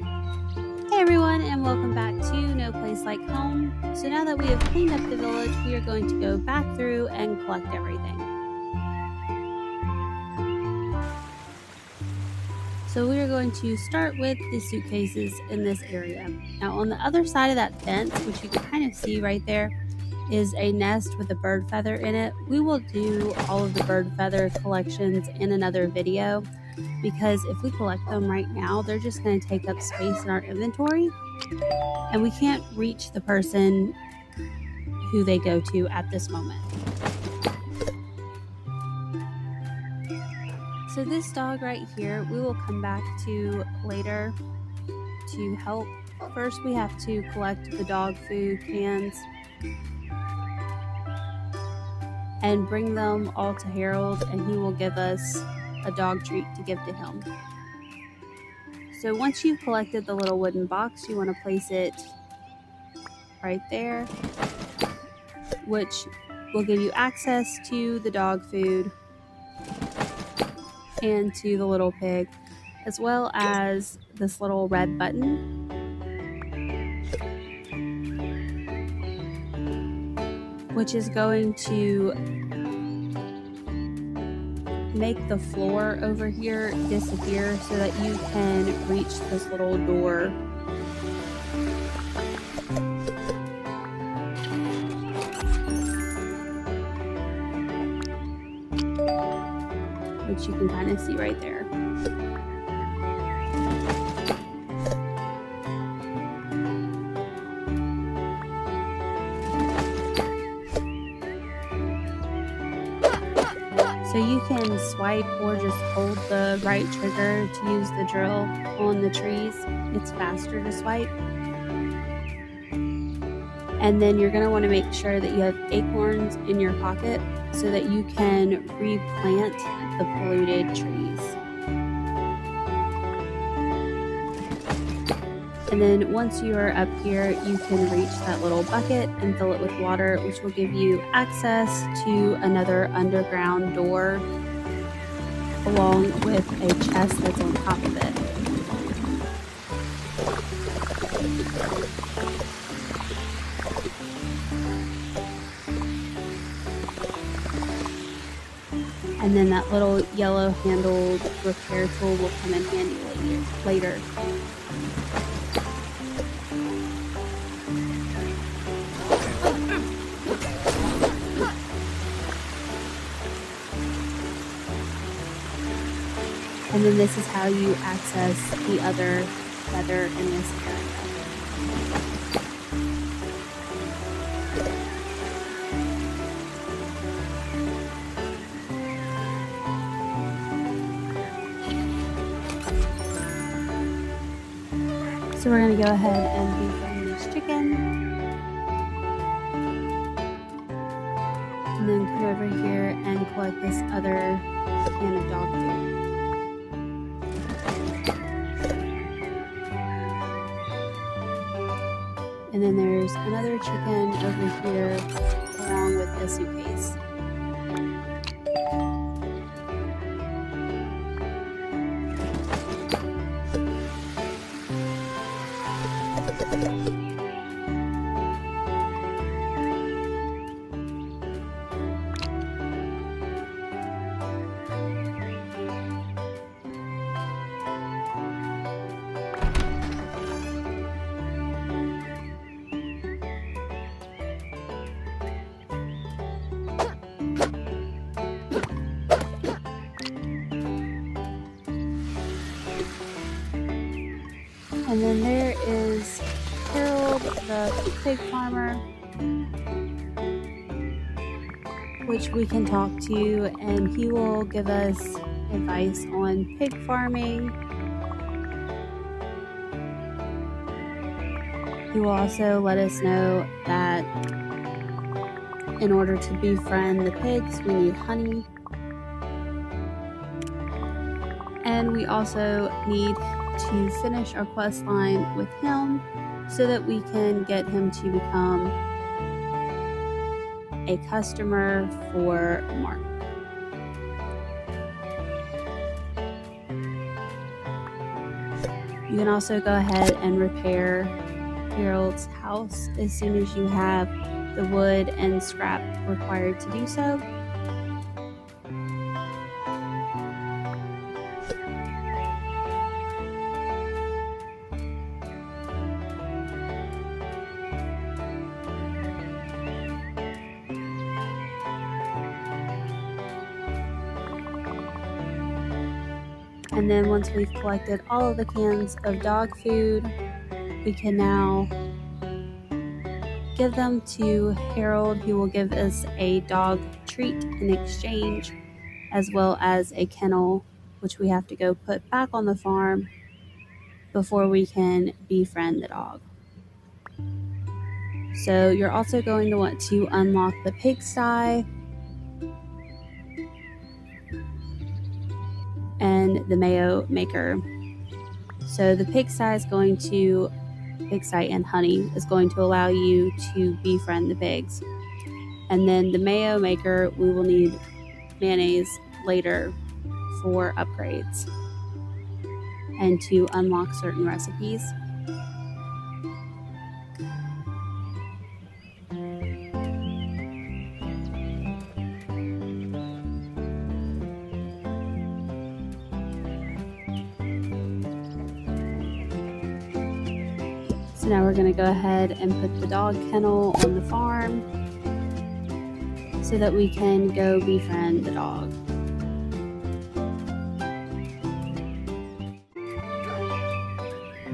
Hey everyone, and welcome back to No Place Like Home. So now that we have cleaned up the village, we are going to go back through and collect everything. So we are going to start with the suitcases in this area. Now on the other side of that fence, which you can kind of see right there, is a nest with a bird feather in it. We will do all of the bird feather collections in another video, because if we collect them right now, they're just going to take up space in our inventory, and we can't reach the person who they go to at this moment. So this dog right here, we will come back to later to help. First, we have to collect the dog food cans and bring them all to Harold, and he will give us a dog treat to give to him. So once you've collected the little wooden box, you want to place it right there, which will give you access to the dog food and to the little pig, as well as this little red button, which is going to make the floor over here disappear so that you can reach this little door. Which you can kind of see right there. So you can swipe or just hold the right trigger to use the drill on the trees. It's faster to swipe. And then you're going to want to make sure that you have acorns in your pocket so that you can replant the polluted trees. And then once you are up here, you can reach that little bucket and fill it with water, which will give you access to another underground door along with a chest that's on top of it. And then that little yellow handled repair tool will come in handy later. And then this is how you access the other feather in this area. So we're going to go ahead and deframe this chicken. And then come over here and collect this other can of dog food. And then there's another chicken over here along with the suitcase. And then there is Harold, the pig farmer, which we can talk to, and he will give us advice on pig farming. He will also let us know that in order to befriend the pigs, we need honey. And we also need to finish our quest line with him so that we can get him to become a customer for Mark. You can also go ahead and repair Harold's house as soon as you have the wood and scrap required to do so. And then once we've collected all of the cans of dog food, we can now give them to Harold, who will give us a dog treat in exchange, as well as a kennel, which we have to go put back on the farm before we can befriend the dog. So you're also going to want to unlock the pigsty and the mayo maker. So the pigsty and honey is going to allow you to befriend the pigs. And then the mayo maker, we will need mayonnaise later for upgrades and to unlock certain recipes. So now we're going to go ahead and put the dog kennel on the farm so that we can go befriend the dog.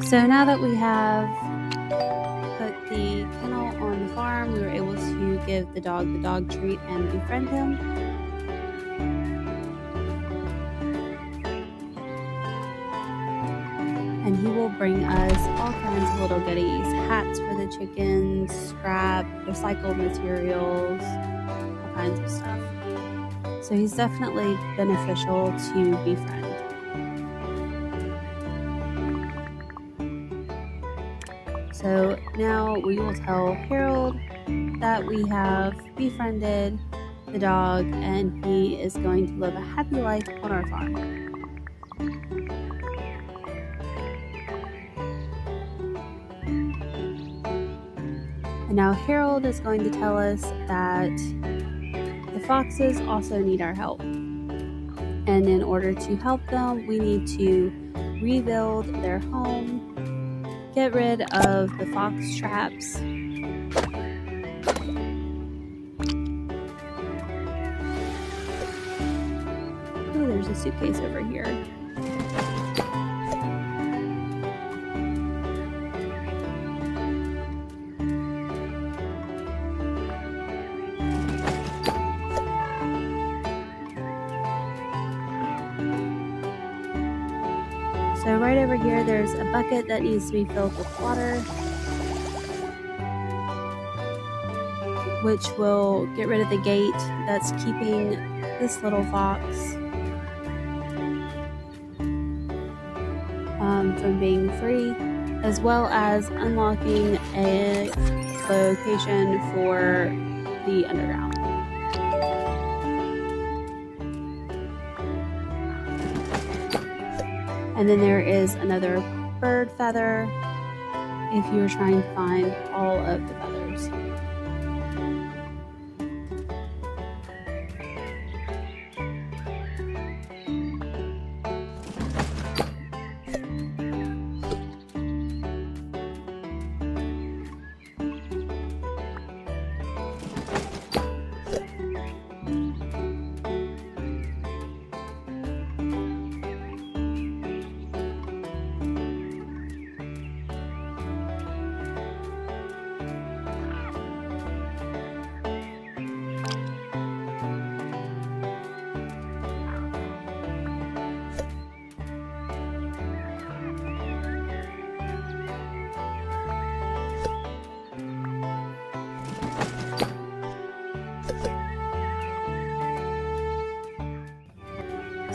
So now that we have put the kennel on the farm, we were able to give the dog treat and befriend him. And he will bring us all kinds of little goodies, hats for the chickens, scrap, recycled materials, all kinds of stuff. So he's definitely beneficial to befriend. So now we will tell Harold that we have befriended the dog and he is going to live a happy life on our farm. And now Harold is going to tell us that the foxes also need our help. And in order to help them, we need to rebuild their home, get rid of the fox traps, oh, there's a suitcase over here. So right over here, there's a bucket that needs to be filled with water, which will get rid of the gate that's keeping this little fox from being free, as well as unlocking a location for the underground. And then there is another bird feather if you're trying to find all of the feathers.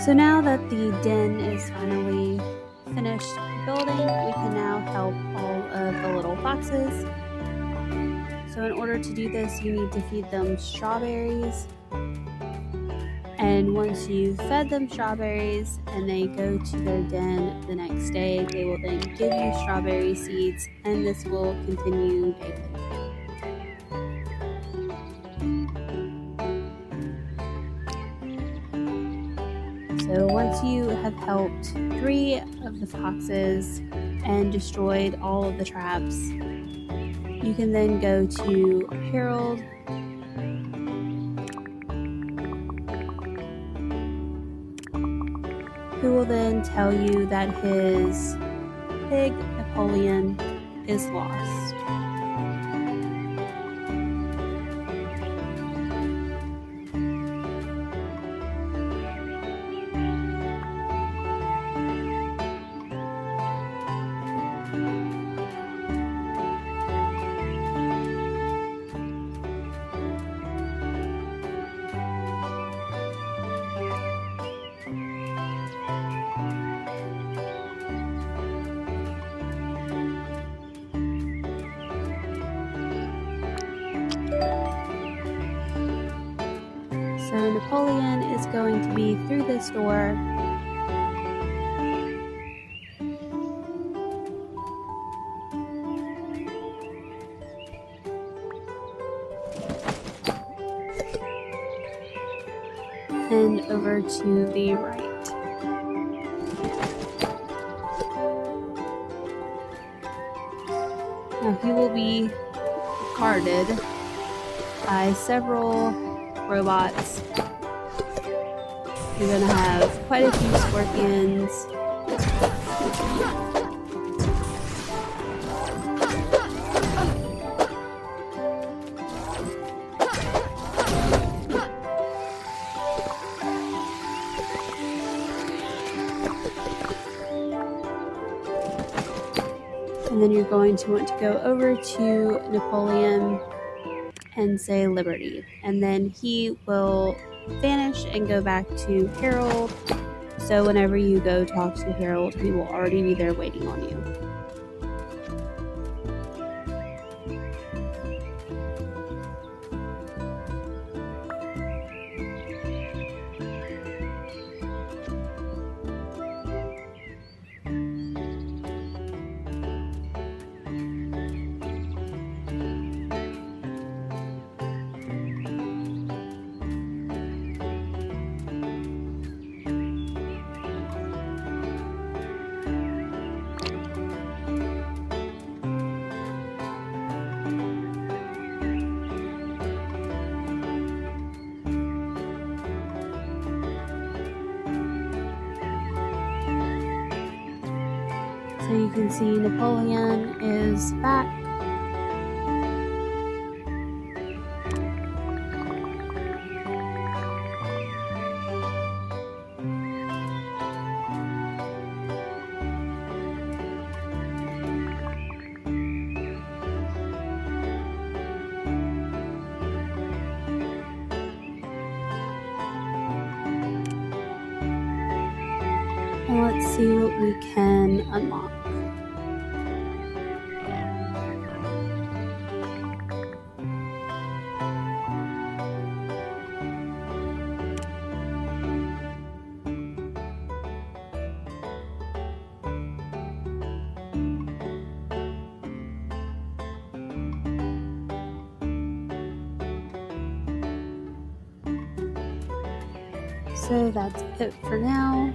So now that the den is finally finished building, we can now help all of the little foxes. So in order to do this, you need to feed them strawberries And once you've fed them strawberries and they go to their den the next day, they will then give you strawberry seeds, and this will continue daily. So once you have helped 3 of the foxes and destroyed all of the traps, you can then go to Harold, who will then tell you that his pig Napoleon is lost. So Napoleon is going to be through this door. And over to the right. Now he will be guarded by several robots. You're going to have quite a few scorpions. And then you're going to want to go over to Napoleon and say Liberty, and then he will vanish and go back to Harold. So whenever you go talk to Harold, he will already be there waiting on you. So you can see Napoleon is back. And let's see what we can unlock. So that's it for now.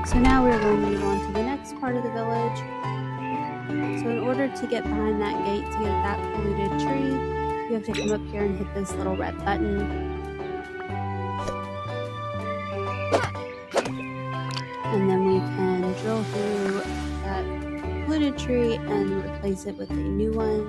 So now we're going to move on to the next part of the village. So in order to get behind that gate to get at that polluted tree, you have to come up here and hit this little red button. And then we can drill through that polluted tree and replace it with a new one.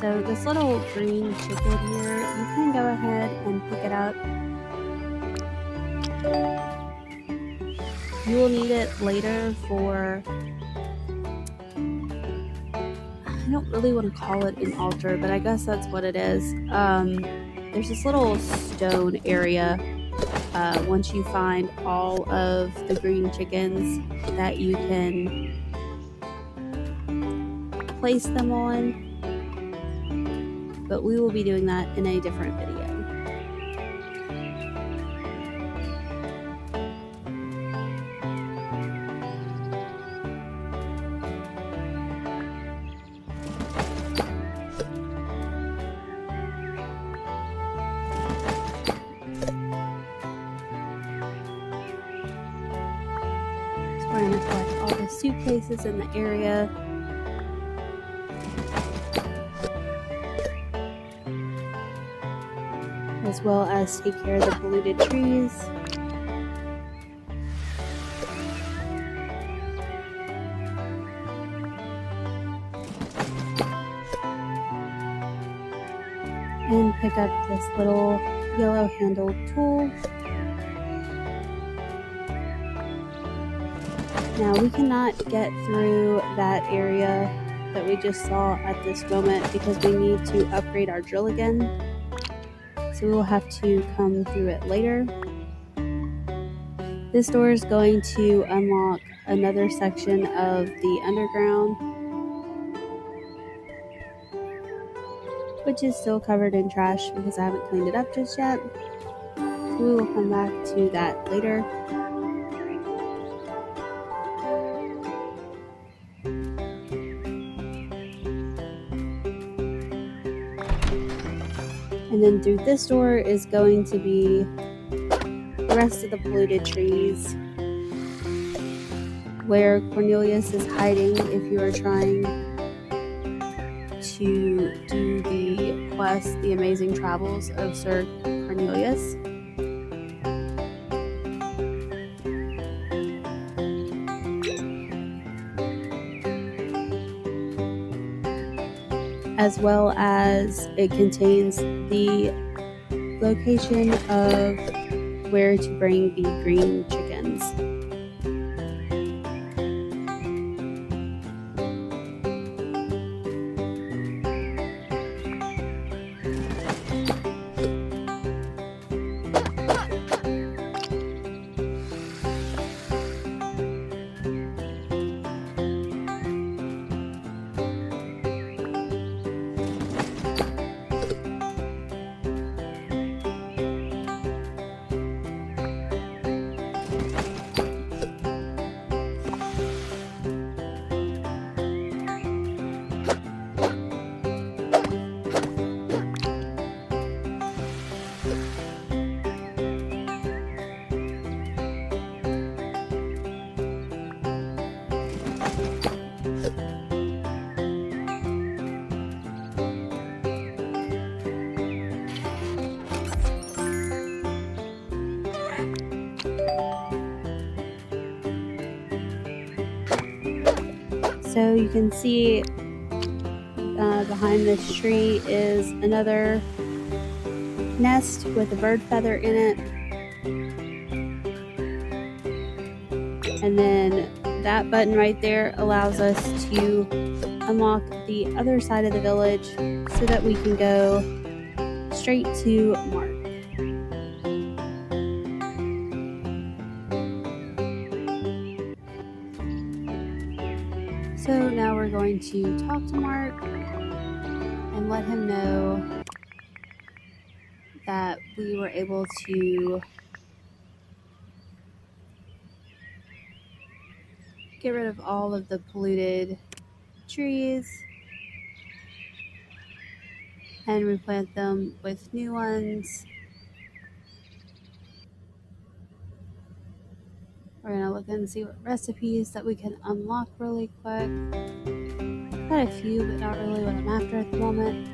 So this little green chicken here, you can go ahead and pick it up. You will need it later for, I don't really want to call it an altar, but I guess that's what it is. There's this little stone area once you find all of the green chickens that you can place them on, but we will be doing that in a different video. We're going to collect all the suitcases in the area. As well as take care of the polluted trees. And pick up this little yellow handled tool. Now we cannot get through that area that we just saw at this moment because we need to upgrade our drill again. So we will have to come through it later. This door is going to unlock another section of the underground, which is still covered in trash because I haven't cleaned it up just yet. So we will come back to that later. And then through this door is going to be the rest of the polluted trees where Cornelius is hiding if you are trying to do the quest, The Amazing Travels of Sir Cornelius. As well as it contains the location of where to bring the green chickens. So you can see behind this tree is another nest with a bird feather in it. And then that button right there allows us to unlock the other side of the village so that we can go straight to Mark. So now we're going to talk to Mark and let him know that we were able to get rid of all of the polluted trees and replant them with new ones. We're going to look and see what recipes that we can unlock really quick. Got a few, but not really what I'm after at the moment.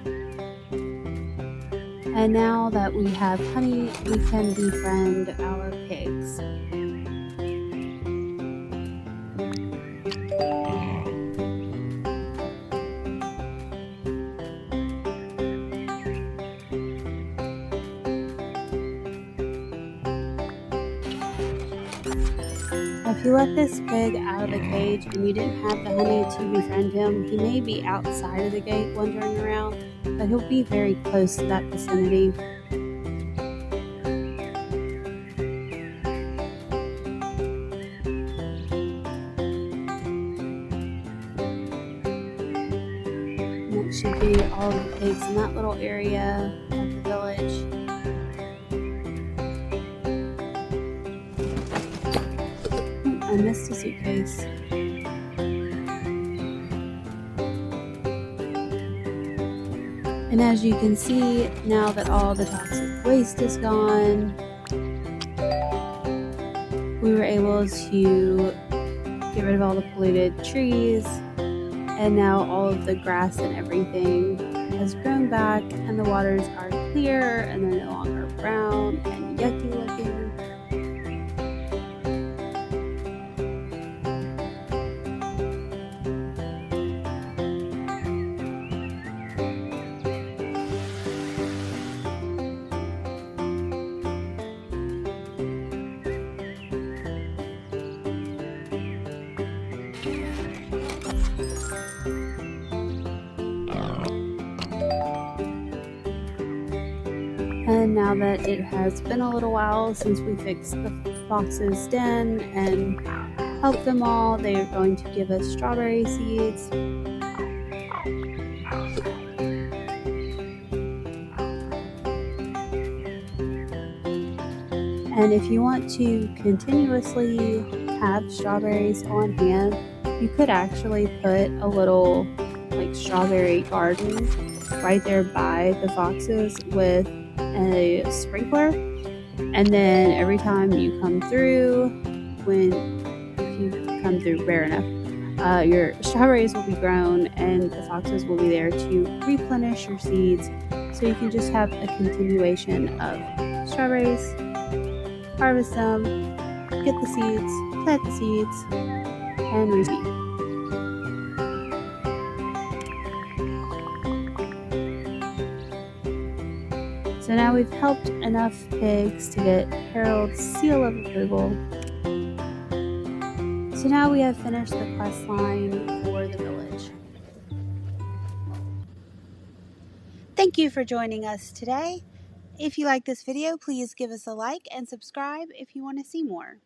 And now that we have honey, we can befriend our pigs. if you let this pig out of the cage and you didn't have the honey to befriend him, he may be outside of the gate wandering around, but he'll be very close to that vicinity. And that should be all of the pigs in that little area of the village. I missed a suitcase. And as you can see, now that all the toxic waste is gone, we were able to get rid of all the polluted trees, and now all of the grass and everything has grown back, and the waters are clear and they're no longer brown and yucky looking. And now that it has been a little while since we fixed the fox's den and helped them all, they are going to give us strawberry seeds. And if you want to continuously have strawberries on hand, you could actually put a little strawberry garden right there by the foxes with a sprinkler, and then every time you come through, if you come through rare enough, your strawberries will be grown and the foxes will be there to replenish your seeds, so you can just have a continuation of strawberries, harvest them, get the seeds, plant the seeds, and repeat. So now we've helped enough pigs to get Harold's seal of approval. So now we have finished the quest line for the village. Thank you for joining us today. If you like this video, please give us a like and subscribe if you want to see more.